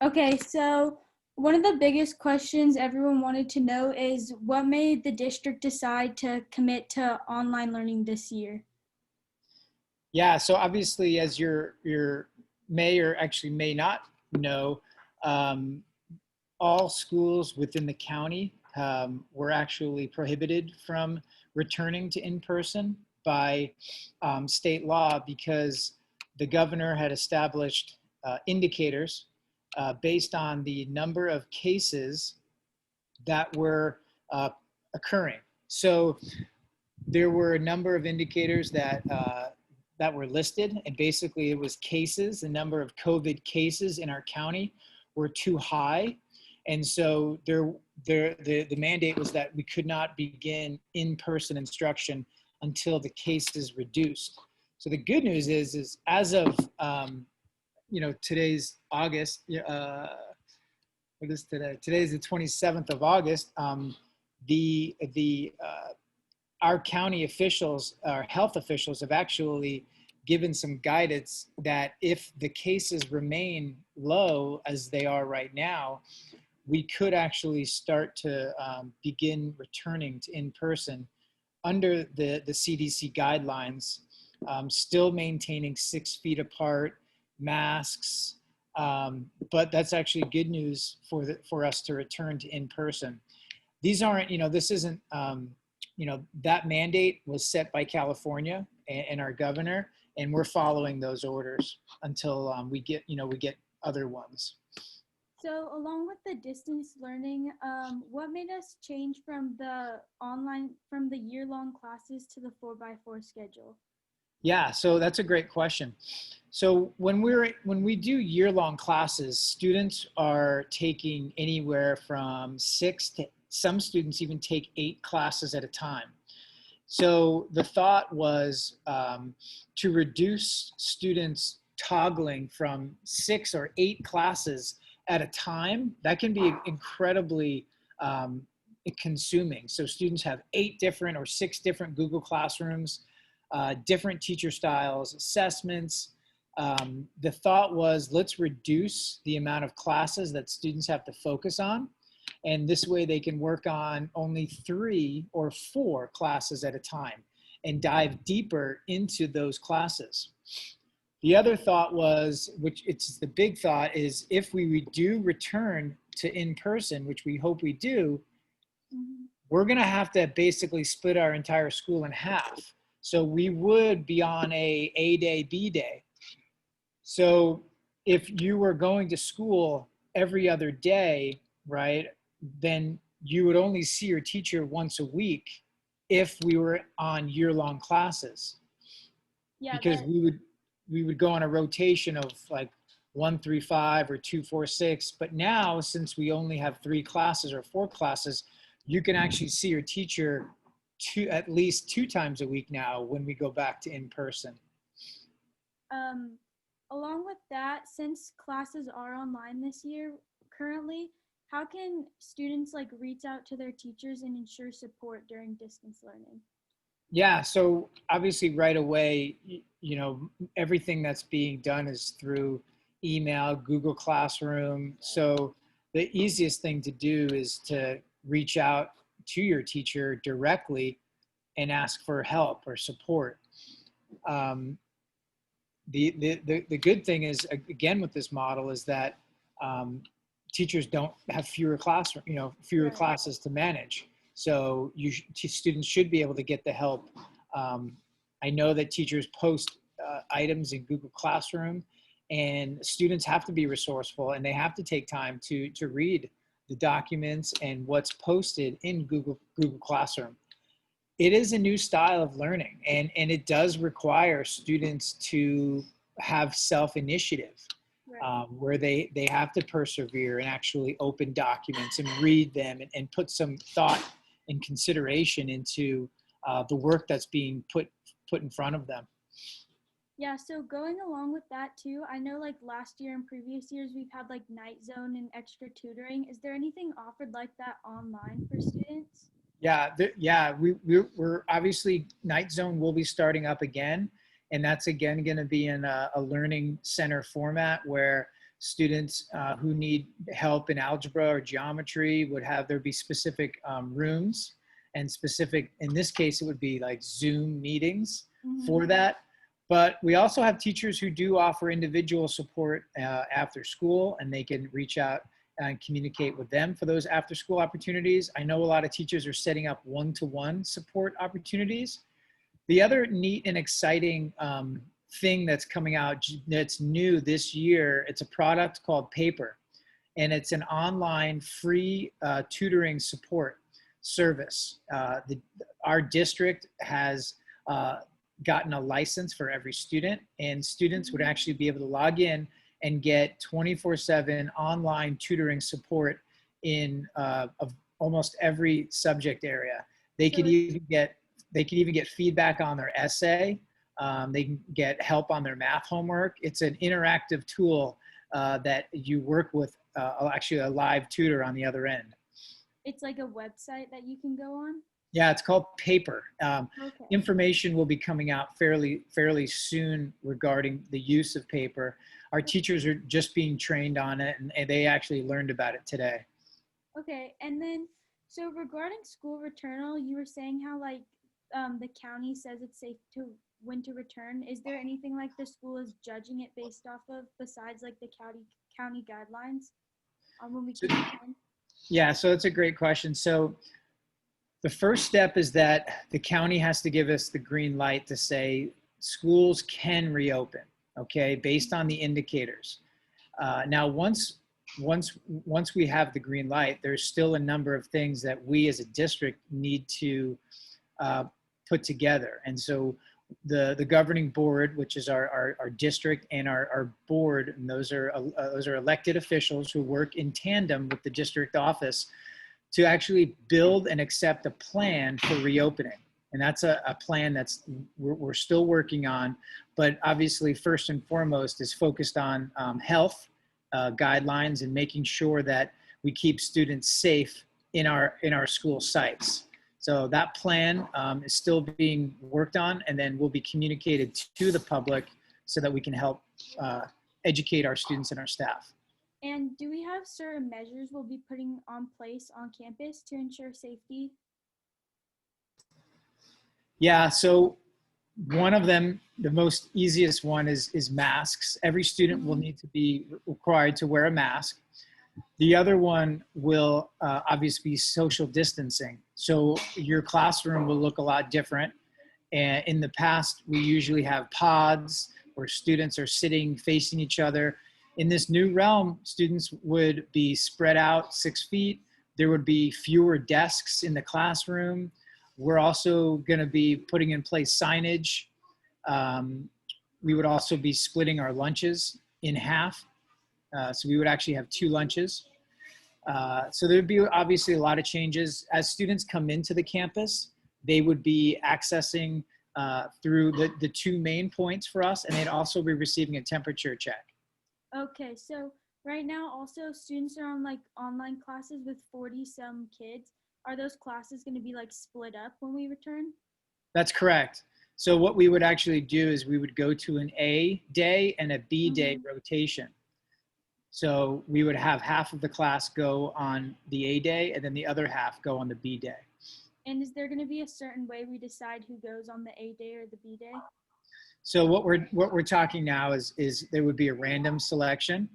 Okay, so one of the biggest questions everyone wanted to know is what made the district decide to commit to online learning this year? Yeah, so obviously, as your may or actually may not know, um, all schools within the county were actually prohibited from returning to in-person by state law because the governor had established indicators based on the number of cases that were uh, occurring. So there were a number of indicators that were listed, and basically it was cases. The number of COVID cases in our county were too high, and so the mandate was that we could not begin in-person instruction until the cases reduced. So the good news is as of today's August. What is today? Today is the 27th of August. The our county officials, our health officials, have actually given some guidance that if the cases remain low as they are right now, we could actually start to begin returning to in-person under the CDC guidelines, still maintaining 6 feet apart, masks, but that's actually good news for us to return to in-person. These aren't, this isn't, that mandate was set by California and our governor, and we're following those orders until we get other ones. So along with the distance learning, what made us change from the year-long classes to the 4x4 schedule? Yeah, so that's a great question. So when we do year-long classes, students are taking anywhere from 6 to some students even take 8 classes at a time. So the thought was to reduce students toggling from 6 or 8 classes at a time. That can be incredibly consuming. So students have 8 different or 6 different Google Classrooms, different teacher styles, assessments. The thought was, let's reduce the amount of classes that students have to focus on. And this way they can work on only 3 or 4 classes at a time and dive deeper into those classes. The other thought was, which it's the big thought, is if we do return to in-person, which we hope we do, we're going to have to basically split our entire school in half. So we would be on A day, B day. So if you were going to school every other day, right, then you would only see your teacher once a week if we were on year-long classes. Yeah, because we would go on a rotation of like 1-3-5 or 2-4-6. But now, since we only have 3 classes or 4 classes, you can actually see your teacher at least 2 times a week now when we go back to in-person. Along with that, since classes are online this year currently, how can students reach out to their teachers and ensure support during distance learning? Yeah, so obviously right away, everything that's being done is through email, Google Classroom. So the easiest thing to do is to reach out to your teacher directly and ask for help or support. The good thing is, again, with this model is that teachers don't have fewer classes to manage. So students should be able to get the help. I know that teachers post items in Google Classroom, and students have to be resourceful, and they have to take time to read the documents and what's posted in Google Classroom. It is a new style of learning, and it does require students to have self-initiative. Right. Where they have to persevere and actually open documents and read them and put some thought and consideration into the work that's being put in front of them. Yeah, so going along with that too, I know last year and previous years we've had night zone and extra tutoring. Is there anything offered like that online for students? Yeah, we're obviously Night Zone will be starting up again, and that's again going to be in a learning center format where Students who need help in algebra or geometry would have there be specific rooms and specific, in this case, it would be like Zoom meetings for that. But we also have teachers who do offer individual support after school, and they can reach out and communicate with them for those after school opportunities. I know a lot of teachers are setting up one-to-one support opportunities. The other neat and exciting thing that's coming out that's new this year, it's a product called Paper, and it's an online free tutoring support service. Our district has gotten a license for every student, and students would actually be able to log in and get 24/7 online tutoring support in of almost every subject area. They could even get feedback on their essay. They can get help on their math homework. It's an interactive tool that you work with actually a live tutor on the other end. It's like a website that you can go on? Yeah, it's called Paper. Okay. Information will be coming out fairly soon regarding the use of paper. Our teachers are just being trained on it, and they actually learned about it today. Okay, and then, so regarding school returnal, you were saying how like the county says it's safe to when to return. Is there anything like the school is judging it based off of besides like the county guidelines on when we can return? Yeah, so it's a great question. So the first step is that the county has to give us the green light to say schools can reopen, okay, based on the indicators. Now, once we have the green light, there's still a number of things that we as a district need to put together. And so the governing board, which is our district, and our board, and those are elected officials who work in tandem with the district office to actually build and accept a plan for reopening. And that's a plan that's we're still working on, but obviously first and foremost is focused on health guidelines and making sure that we keep students safe in our school sites. So that plan is still being worked on, and then will be communicated to the public so that we can help educate our students and our staff. And do we have certain measures we'll be putting on place on campus to ensure safety? Yeah, so one of them, the most easiest one is masks. Every student will need to be required to wear a mask. The other one will obviously be social distancing. So your classroom will look a lot different. And in the past, we usually have pods where students are sitting facing each other. In this new realm, students would be spread out 6 feet. There would be fewer desks in the classroom. We're also going to be putting in place signage. We would also be splitting our lunches in half. So we would actually have 2 lunches. So there'd be obviously a lot of changes. As students come into the campus, they would be accessing through the 2 main points for us, and they'd also be receiving a temperature check. Okay, so right now also students are on like online classes with 40 some kids. Are those classes going to be like split up when we return? That's correct. So what we would actually do is we would go to an A day and a B day rotation. So we would have half of the class go on the A day and then the other half go on the B day. And is there going to be a certain way we decide who goes on the A day or the B day? So what we're talking now is there would be a random selection,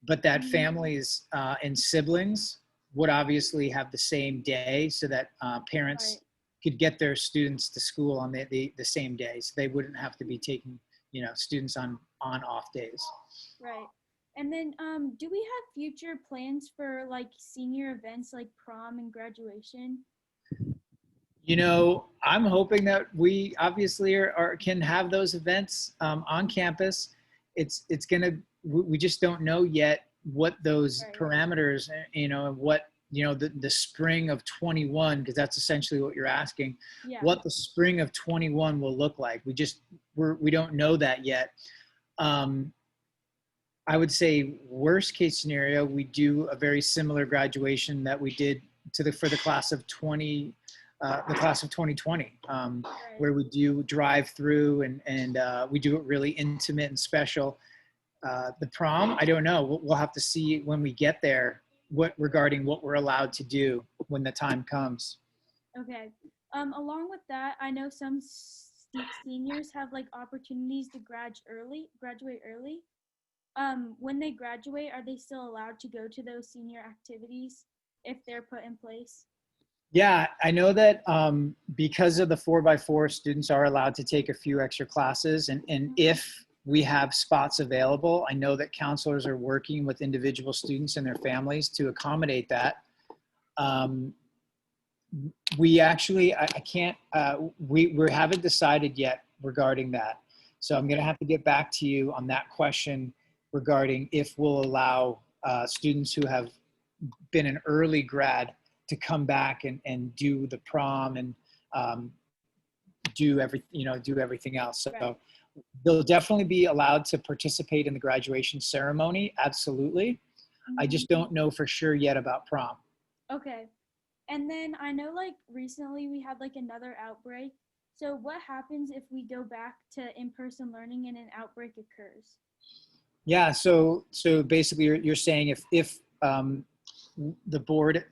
but that families and siblings would obviously have the same day so that parents could get their students to school on the same day. So they wouldn't have to be taking, students on off days. Right. And then do we have future plans for like senior events like prom and graduation? I'm hoping that we obviously can have those events on campus. We just don't know yet what those parameters, and what, the spring of 21, because that's essentially what you're asking, what the spring of 21 will look like. We don't know that yet. I would say worst case scenario, we do a very similar graduation that we did for the class of 2020, where we do drive through and we do it really intimate and special. The prom, I don't know. We'll have to see when we get there regarding what we're allowed to do when the time comes. Okay. Along with that, I know some seniors have like opportunities to graduate early. When they graduate, are they still allowed to go to those senior activities if they're put in place? Yeah, I know that because of the 4x4, students are allowed to take a few extra classes. And if we have spots available, I know that counselors are working with individual students and their families to accommodate that. We actually, I can't, we haven't decided yet regarding that. So I'm going to have to get back to you on that question regarding if we'll allow students who have been an early grad to come back and do the prom and do everything else. So Right. they'll definitely be allowed to participate in the graduation ceremony. Absolutely. I Mhm. just don't know for sure yet about prom. Okay. And then I know like recently we had like another outbreak. So what happens if we go back to in-person learning and an outbreak occurs? Yeah. So basically, you're saying if the board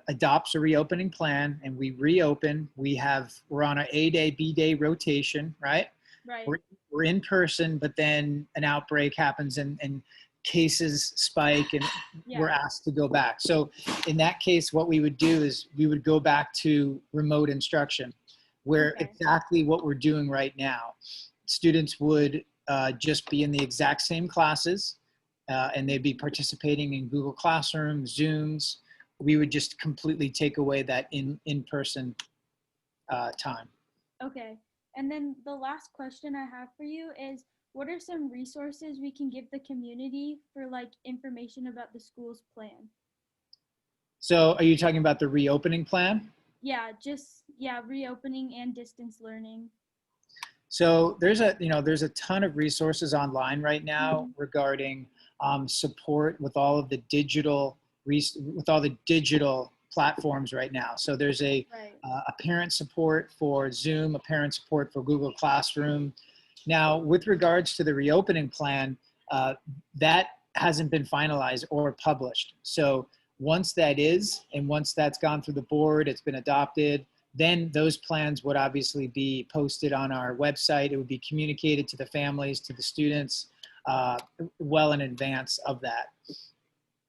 adopts a reopening plan and we reopen, we're on an A day, B day rotation, right? Right. We're, we're in person, but then an outbreak happens and cases spike and we're Yeah. asked to go back. So in that case, what we would do is we would go back to remote instruction, where Okay. exactly what we're doing right now. Students would just be in the exact same classes and they'd be participating in Google Classroom, Zooms. We would just completely take away that in-person time. Okay. And then the last question I have for you is what are some resources we can give the community for like information about the school's plan? So are you talking about the reopening plan? Yeah, reopening and distance learning. So there's a ton of resources online right now Mhm. regarding support with all of the with all the digital platforms right now. So there's Right. a parent support for Zoom, a parent support for Google Classroom. Now, with regards to the reopening plan, that hasn't been finalized or published. So once that is, and once that's gone through the board, it's been adopted, then those plans would obviously be posted on our website. It would be communicated to the families, to the students, well in advance of that.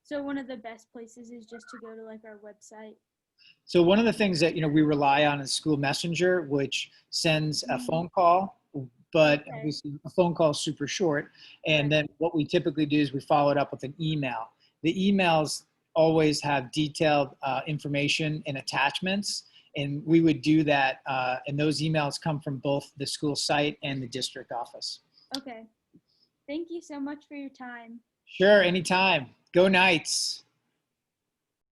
So one of the best places is just to go to like our website. So one of the things that we rely on is School Messenger, which sends a Mhm. phone call, but Okay. obviously a phone call is super short. And Right. then what we typically do is we follow it up with an email. The emails always have detailed information and attachments, and we would do that. And those emails come from both the school site and the district office. Okay. Thank you so much for your time. Sure, anytime. Go Knights.